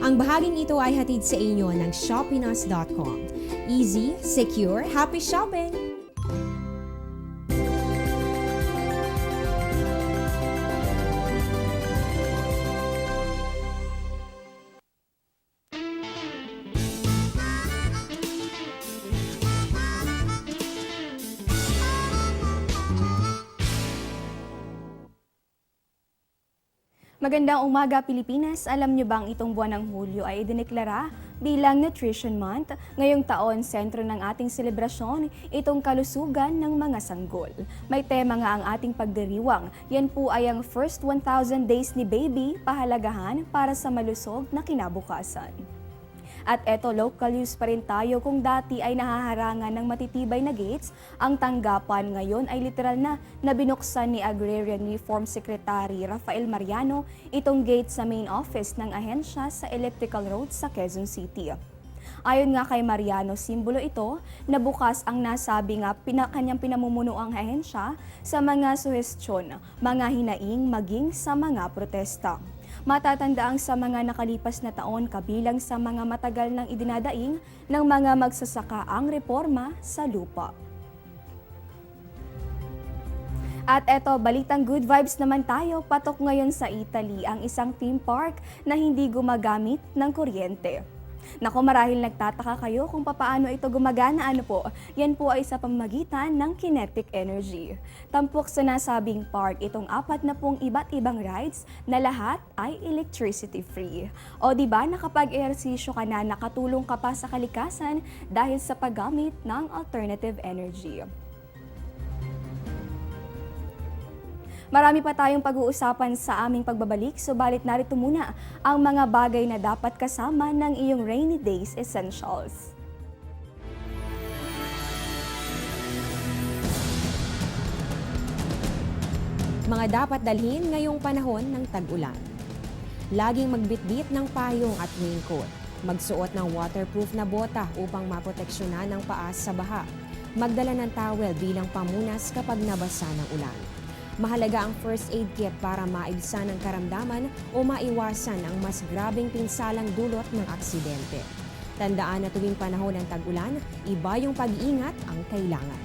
Ang bahaging ito ay hatid sa inyo ng Shopinos.com. Easy, secure, happy shopping! Magandang umaga, Pilipinas. Alam niyo bang itong buwan ng Hulyo ay idineklara bilang Nutrition Month? Ngayong taon, sentro ng ating selebrasyon itong kalusugan ng mga sanggol. May tema nga ang ating pagdiriwang. Yan po ay ang first 1,000 days ni baby, pahalagahan para sa malusog na kinabukasan. At eto, local news pa rin tayo. Kung dati ay nahaharangan ng matitibay na gates, ang tanggapan ngayon ay literal na binuksan ni Agrarian Reform Secretary Rafael Mariano itong gate sa main office ng ahensya sa Elliptical Road sa Quezon City. Ayon nga kay Mariano, simbolo ito na bukas ang nasabi nga kanyang pinamumuno ang ahensya sa mga suhestyon, mga hinaing maging sa mga protesta. Matatandaang sa mga nakalipas na taon kabilang sa mga matagal nang idinadaing ng mga magsasaka ang reforma sa lupa. At eto, balitang good vibes naman tayo. Patok ngayon sa Italy ang isang theme park na hindi gumagamit ng kuryente. Naku, marahil nagtataka kayo kung papaano ito gumagana. Ano po? Yan po ay sa pamamagitan ng kinetic energy. Tampok sa nasabing park itong 40 iba't ibang rides na lahat ay electricity free. O diba, nakapag-ehersisyo ka na, nakatulong ka pa sa kalikasan dahil sa paggamit ng alternative energy. Marami pa tayong pag-uusapan sa aming pagbabalik, subalit narito muna ang mga bagay na dapat kasama ng iyong rainy days essentials. Mga dapat dalhin ngayong panahon ng tag-ulan. Laging magbitbit ng payong at raincoat. Magsuot ng waterproof na bota upang maproteksyonan ng paa sa baha. Magdala ng towel bilang pamunas kapag nabasa ng ulan. Mahalaga ang first aid kit para maibsan ang karamdaman o maiwasan ang mas grabeng pinsalang dulot ng aksidente. Tandaan na tuwing panahon ng tag-ulan, iba yung pag-iingat ang kailangan.